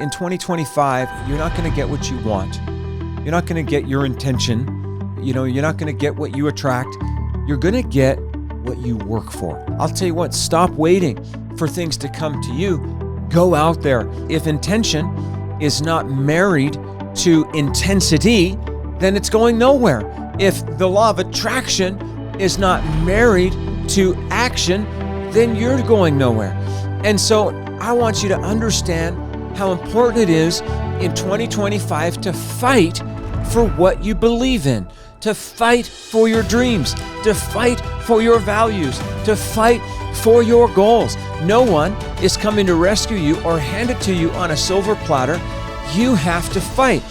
In 2025, you're not going to get what you want. You're not going to get your intention. You're not going to get what you attract. You're going to get what you work for. I'll tell you what, stop waiting for things to come to you. Go out there. If intention is not married to intensity, then it's going nowhere. If the law of attraction is not married to action, then you're going nowhere. And so I want you to understand how important it is in 2025 to fight for what you believe in, to fight for your dreams, to fight for your values, to fight for your goals. No one is coming to rescue you or hand it to you on a silver platter. You have to fight.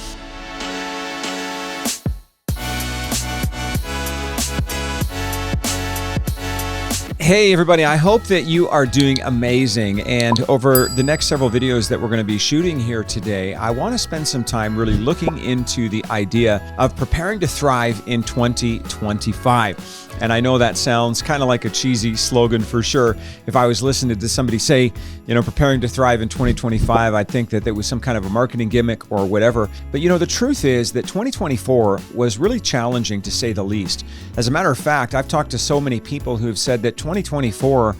Hey everybody, I hope that you are doing amazing. And over the next several videos that we're going to be shooting here today, I want to spend some time really looking into the idea of preparing to thrive in 2025. And I know that sounds kind of like a cheesy slogan for sure. If I was listening to somebody say, preparing to thrive in 2025, I'd think that there was some kind of a marketing gimmick or whatever. But the truth is that 2024 was really challenging to say the least. As a matter of fact, I've talked to so many people who've said that 2024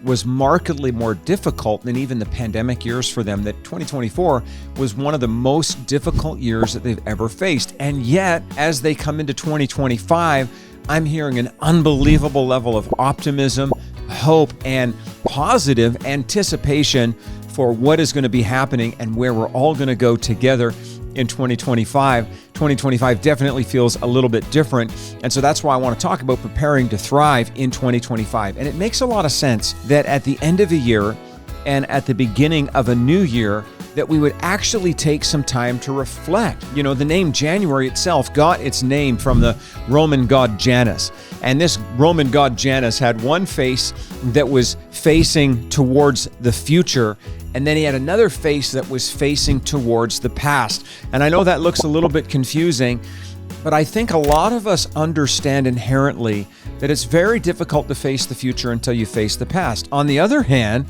was markedly more difficult than even the pandemic years for them, that 2024 was one of the most difficult years that they've ever faced. And yet, as they come into 2025, I'm hearing an unbelievable level of optimism, hope, and positive anticipation for what is going to be happening and where we're all going to go together in 2025. 2025 definitely feels a little bit different. And so that's why I want to talk about preparing to thrive in 2025. And it makes a lot of sense that at the end of a year and at the beginning of a new year, that we would actually take some time to reflect. The name January itself got its name from the Roman god Janus. And this Roman god Janus had one face that was facing towards the future, and then he had another face that was facing towards the past. And I know that looks a little bit confusing, but I think a lot of us understand inherently that it's very difficult to face the future until you face the past. On the other hand,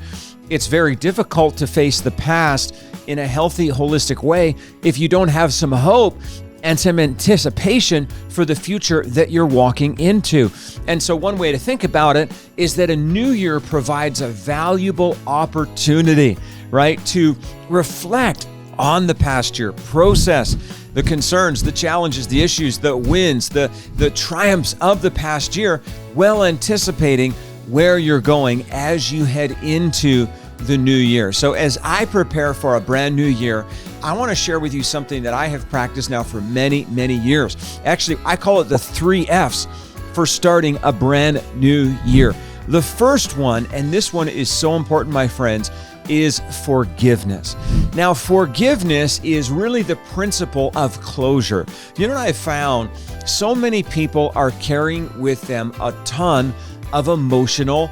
it's very difficult to face the past in a healthy, holistic way if you don't have some hope and some anticipation for the future that you're walking into. And so one way to think about it is that a new year provides a valuable opportunity, right, to reflect on the past year, process the concerns, the challenges, the issues, the wins, the triumphs of the past year, well anticipating where you're going as you head into the new year. So as I prepare for a brand new year, I want to share with you something that I have practiced now for many, many years. Actually, I call it the 3 F's for starting a brand new year. The first one, and this one is so important, my friends, is forgiveness. Now, forgiveness is really the principle of closure. You know what I found? So many people are carrying with them a ton of emotional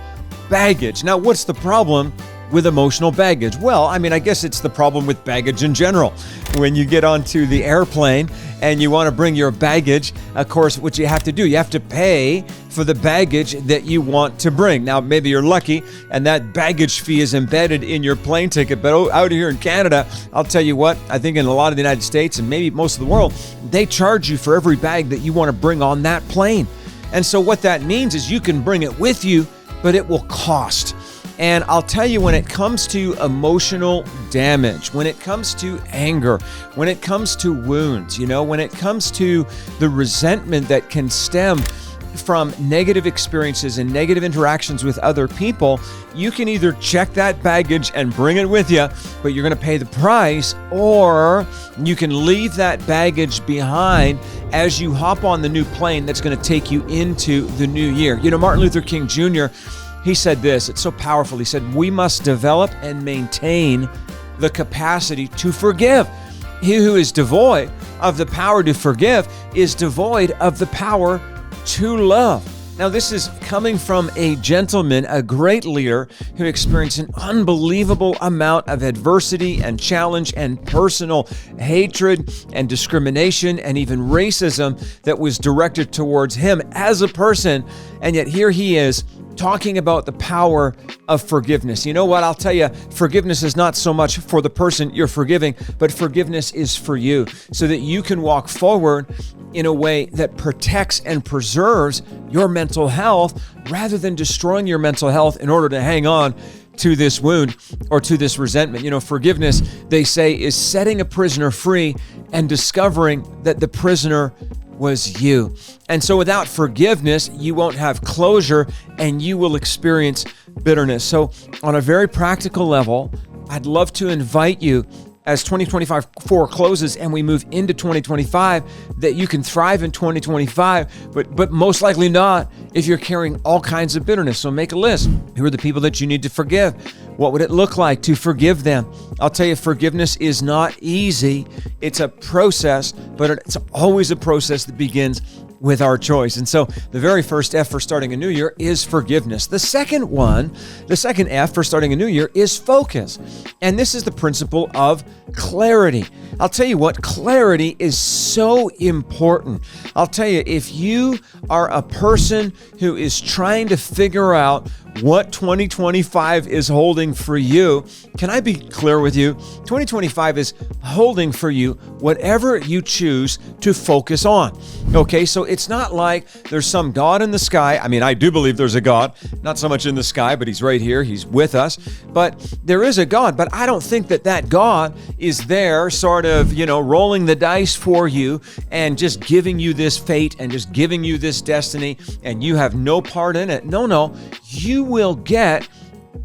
baggage. Now, what's the problem with emotional baggage? Well, I guess it's the problem with baggage in general. When you get onto the airplane and you want to bring your baggage, of course, what you have to do, you have to pay for the baggage that you want to bring. Now, maybe you're lucky and that baggage fee is embedded in your plane ticket, but out here in Canada, I'll tell you what, I think in a lot of the United States and maybe most of the world, they charge you for every bag that you want to bring on that plane. And so what that means is you can bring it with you, but it will cost. And I'll tell you, when it comes to emotional damage, when it comes to anger, when it comes to wounds, when it comes to the resentment that can stem from negative experiences and negative interactions with other people, you can either check that baggage and bring it with you, but you're going to pay the price, or you can leave that baggage behind as you hop on the new plane that's going to take you into the new year. Martin Luther King Jr., he said this, it's so powerful. He said, we must develop and maintain the capacity to forgive. He who is devoid of the power to forgive is devoid of the power to love. Now, this is coming from a gentleman, a great leader who experienced an unbelievable amount of adversity and challenge and personal hatred and discrimination and even racism that was directed towards him as a person. And yet here he is talking about the power of forgiveness. You know what? I'll tell you, forgiveness is not so much for the person you're forgiving, but forgiveness is for you so that you can walk forward in a way that protects and preserves your mental health rather than destroying your mental health in order to hang on to this wound or to this resentment. You know, forgiveness, they say, is setting a prisoner free and discovering that the prisoner was you. And so without forgiveness, you won't have closure and you will experience bitterness. So on a very practical level, I'd love to invite you as 2024 closes and we move into 2025, that you can thrive in 2025, but most likely not if you're carrying all kinds of bitterness. So make a list. Who are the people that you need to forgive? What would it look like to forgive them? I'll tell you, forgiveness is not easy. It's a process, but it's always a process that begins with our choice. And so the very first F for starting a new year is forgiveness. The second F for starting a new year is focus. And this is the principle of clarity. I'll tell you what, clarity is so important. I'll tell you, if you are a person who is trying to figure out what 2025 is holding for you, can I be clear with you? 2025 is holding for you whatever you choose to focus on. Okay, so it's not like there's some God in the sky. I mean, I do believe there's a God, not so much in the sky, but he's right here. He's with us. But there is a God, but I don't think that God is there sort of, rolling the dice for you and just giving you this fate and just giving you this destiny and you have no part in it. No, you will get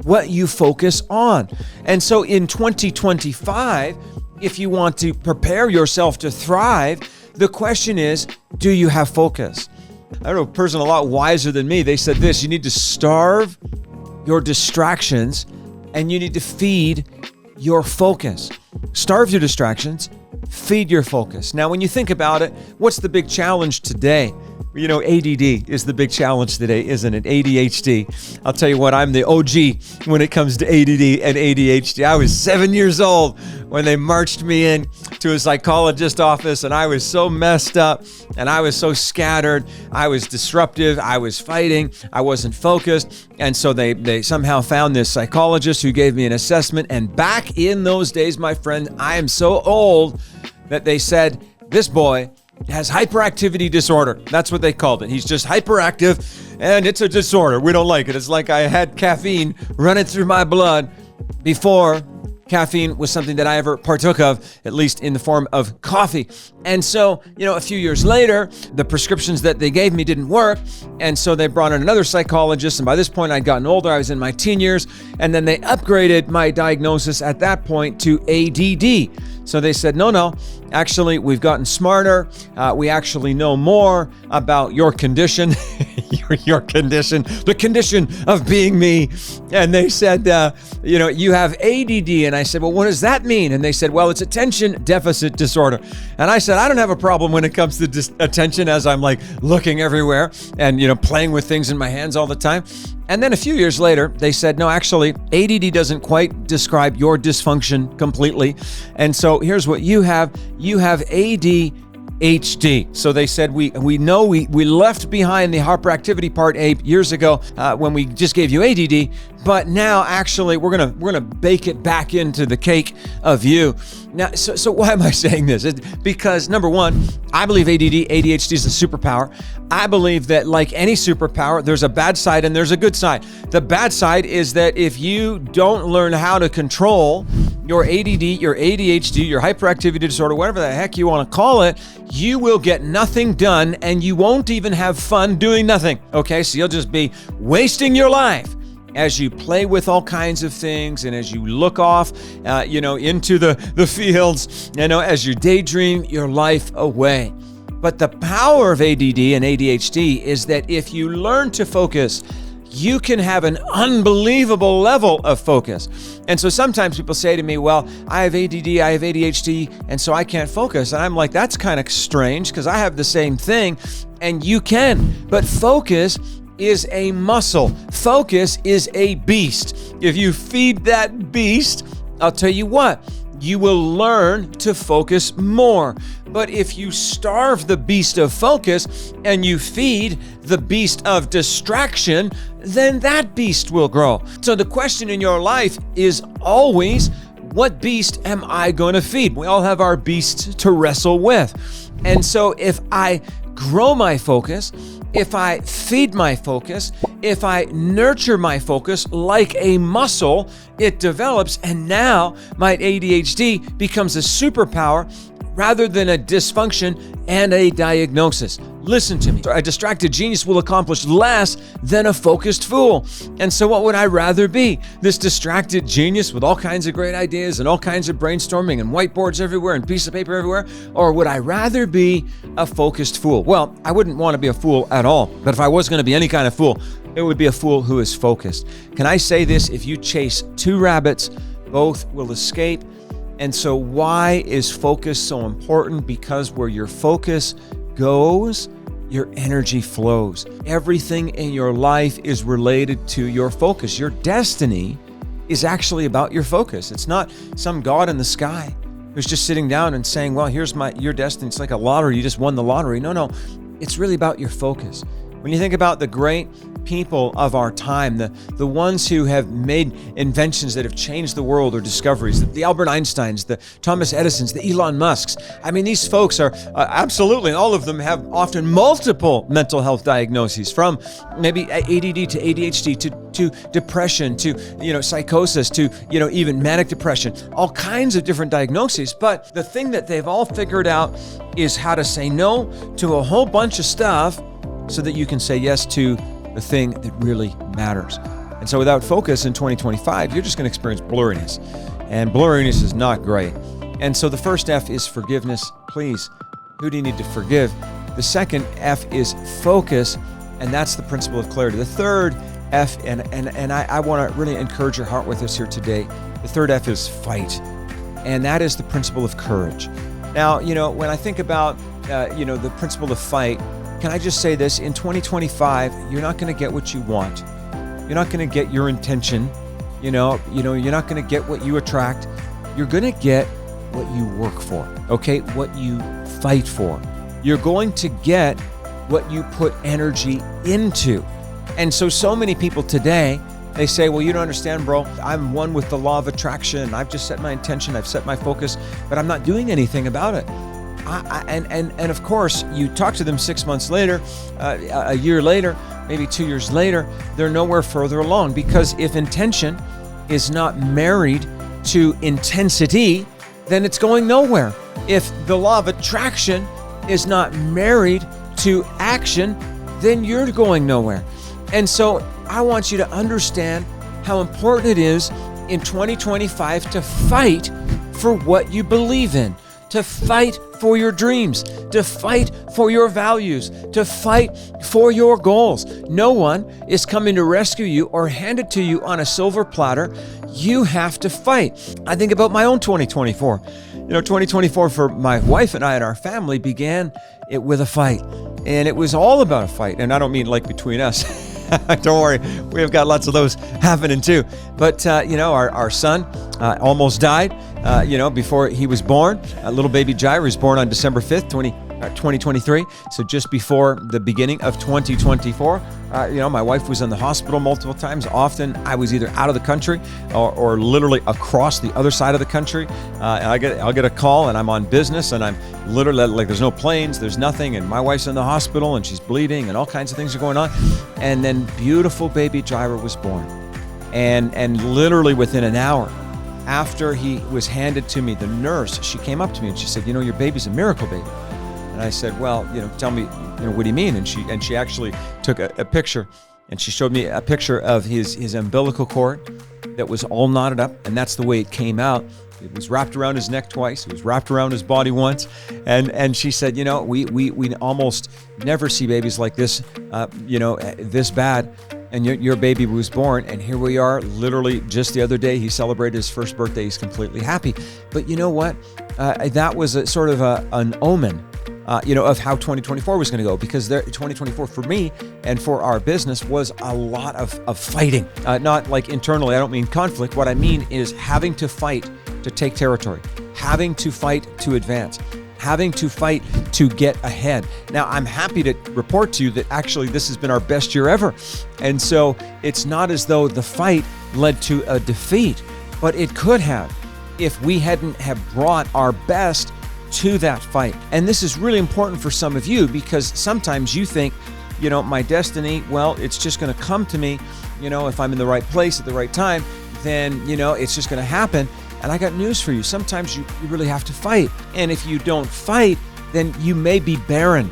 what you focus on. And so in 2025, if you want to prepare yourself to thrive, the question is, do you have focus? I know a person a lot wiser than me. They said this: you need to starve your distractions and you need to feed your focus. Starve your distractions, feed your focus. Now, when you think about it, what's the big challenge today? ADD is the big challenge today, isn't it? ADHD. I'll tell you what, I'm the OG when it comes to ADD and ADHD. I was 7 years old when they marched me in to a psychologist's office, and I was so messed up and I was so scattered. I was disruptive. I was fighting. I wasn't focused. And so they somehow found this psychologist who gave me an assessment. And back in those days, my friend, I am so old that they said, this boy has hyperactivity disorder. That's what they called it. He's just hyperactive and it's a disorder. We don't like it. It's like I had caffeine running through my blood before caffeine was something that I ever partook of, at least in the form of coffee. And so, a few years later, the prescriptions that they gave me didn't work. And so they brought in another psychologist. And by this point, I'd gotten older. I was in my teen years. And then they upgraded my diagnosis at that point to ADD. So they said, no, actually, we've gotten smarter. We actually know more about your condition, your condition, the condition of being me. And they said, you have ADD. And I said, well, what does that mean? And they said, well, it's attention deficit disorder. And I said, I don't have a problem when it comes to attention, as I'm like looking everywhere and, playing with things in my hands all the time. And then a few years later, they said, no, actually, ADD doesn't quite describe your dysfunction completely. And so here's what you have. You have ADHD. So they said, we know we left behind the hyperactivity part, Abe, years ago when we just gave you ADD. But now, actually, we're gonna bake it back into the cake of you. Now, so why am I saying this? Because number one, I believe ADHD is a superpower. I believe that like any superpower, there's a bad side and there's a good side. The bad side is that if you don't learn how to control your ADD, your ADHD, your hyperactivity disorder, whatever the heck you want to call it, you will get nothing done and you won't even have fun doing nothing. Okay, so you'll just be wasting your life as you play with all kinds of things and as you look off, into the fields, as you daydream your life away. But the power of ADD and ADHD is that if you learn to focus, you can have an unbelievable level of focus. And so sometimes people say to me, well, I have ADD, I have ADHD, and so I can't focus. And I'm like, that's kind of strange because I have the same thing and you can. But focus is a muscle. Focus is a beast. If you feed that beast, I'll tell you what, you will learn to focus more. But if you starve the beast of focus and you feed the beast of distraction, then that beast will grow. So the question in your life is always, what beast am I going to feed? We all have our beasts to wrestle with. And so if I grow my focus, if I feed my focus, if I nurture my focus like a muscle, it develops, and now my ADHD becomes a superpower rather than a dysfunction and a diagnosis. Listen to me. A distracted genius will accomplish less than a focused fool. And so what would I rather be? This distracted genius with all kinds of great ideas and all kinds of brainstorming and whiteboards everywhere and piece of paper everywhere? Or would I rather be a focused fool? Well, I wouldn't want to be a fool at all. But if I was going to be any kind of fool, it would be a fool who is focused. Can I say this? If you chase two rabbits, both will escape. And so why is focus so important? Because where your focus goes, your energy flows. Everything in your life is related to your focus. Your destiny is actually about your focus. It's not some God in the sky who's just sitting down and saying, well, here's your destiny. It's like a lottery. You just won the lottery. No. It's really about your focus. When you think about the great people of our time, the ones who have made inventions that have changed the world or discoveries, the Albert Einsteins, the Thomas Edisons, the Elon Musks. I mean, these folks are absolutely, all of them have often multiple mental health diagnoses, from maybe ADD to ADHD to depression to psychosis to even manic depression, all kinds of different diagnoses. But the thing that they've all figured out is how to say no to a whole bunch of stuff so that you can say yes to the thing that really matters. And so without focus in 2025, you're just going to experience blurriness. And blurriness is not great. And so the first F is forgiveness. Please, who do you need to forgive? The second F is focus, and that's the principle of clarity. The third F, and I want to really encourage your heart with us here today. The third F is fight, and that is the principle of courage. Now, when I think about, the principle of fight, can I just say this? In 2025, you're not going to get what you want. You're not going to get your intention. You're not going to get what you attract. You're going to get what you work for, okay? What you fight for. You're going to get what you put energy into. And so many people today, they say, well, you don't understand, bro. I'm one with the law of attraction. I've just set my intention. I've set my focus, but I'm not doing anything about it. And of course, you talk to them 6 months later, a year later, maybe 2 years later, they're nowhere further along, because if intention is not married to intensity, then it's going nowhere. If the law of attraction is not married to action, then you're going nowhere. And so I want you to understand how important it is in 2025 to fight for what you believe in, to fight for your dreams, to fight for your values, to fight for your goals. No one is coming to rescue you or hand it to you on a silver platter. You have to fight. I think about my own 2024. 2024 for my wife and I and our family began it with a fight. And it was all about a fight. And I don't mean like between us. Don't worry, we have got lots of those happening too. But, our son almost died, before he was born. Little baby Jair was born on December 5th, 2023. So just before the beginning of 2024, my wife was in the hospital multiple times. Often I was either out of the country or literally across the other side of the country. And I'll get a call and I'm on business and I'm literally like, there's no planes, there's nothing. And my wife's in the hospital and she's bleeding and all kinds of things are going on. And then beautiful baby Jair was born. And literally within an hour after he was handed to me, the nurse, she came up to me and she said, your baby's a miracle baby. And I said, well, tell me, what do you mean? And she actually took a picture and she showed me a picture of his umbilical cord that was all knotted up. And that's the way it came out. It was wrapped around his neck twice. It was wrapped around his body once. And she said, we almost never see babies like this, this bad. And your baby was born, and here we are, literally just the other day, he celebrated his first birthday. He's completely happy. But you know what? That was a sort of an omen of how 2024 was going to go, because 2024 for me and for our business was a lot of fighting, not like internally. I don't mean conflict. What I mean is having to fight to take territory, having to fight to advance, having to fight to get ahead. Now, I'm happy to report to you that actually this has been our best year ever. And so it's not as though the fight led to a defeat, but it could have if we hadn't have brought our best to that fight. And this is really important for some of you, because sometimes you think, my destiny, well, it's just going to come to me. If I'm in the right place at the right time, then, it's just going to happen. And I got news for you. Sometimes you really have to fight. And if you don't fight, then you may be barren.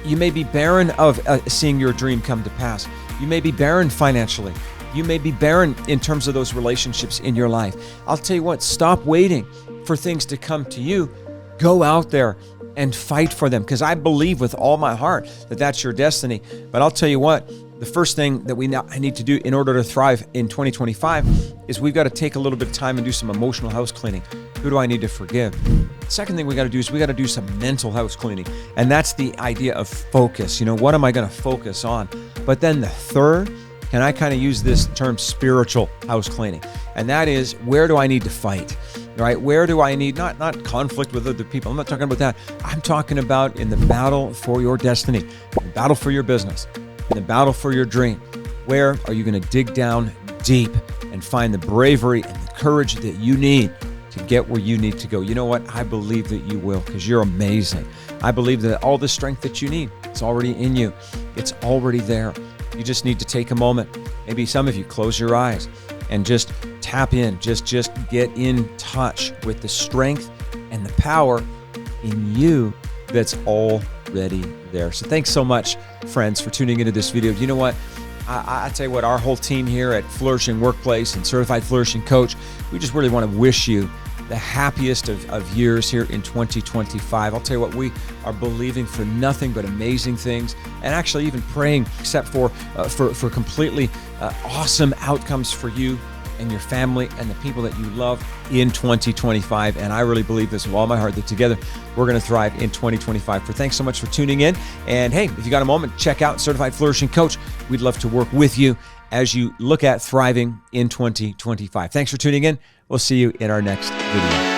You may be barren of seeing your dream come to pass. You may be barren financially. You may be barren in terms of those relationships in your life. I'll tell you what, stop waiting for things to come to you. Go out there and fight for them, because I believe with all my heart that that's your destiny. But I'll tell you what, the first thing that I need to do in order to thrive in 2025 is we've got to take a little bit of time and do some emotional house cleaning. Who do I need to forgive? Second thing we got to do is we got to do some mental house cleaning. And that's the idea of focus. What am I going to focus on? But then the third, and I kind of use this term spiritual house cleaning. And that is, where do I need to fight? Right? Where do I need, not conflict with other people. I'm not talking about that. I'm talking about in the battle for your destiny, in the battle for your business, in the battle for your dream. Where are you going to dig down deep and find the bravery and the courage that you need to get where you need to go? You know what? I believe that you will, because you're amazing. I believe that all the strength that you need, it's already in you. It's already there. You just need to take a moment. Maybe some of you close your eyes and just tap in, just get in touch with the strength and the power in you that's already there. So thanks so much, friends, for tuning into this video. You know what? I tell you what, our whole team here at Flourishing Workplace and Certified Flourishing Coach, we just really want to wish you the happiest of years here in 2025. I'll tell you what, we are believing for nothing but amazing things, and actually even praying except for completely awesome outcomes for you and your family and the people that you love in 2025. And I really believe this with all my heart, that together we're going to thrive in 2025. Thanks so much for tuning in. And hey, if you got a moment, check out Certified Flourishing Coach. We'd love to work with you as you look at thriving in 2025. Thanks for tuning in. We'll see you in our next video.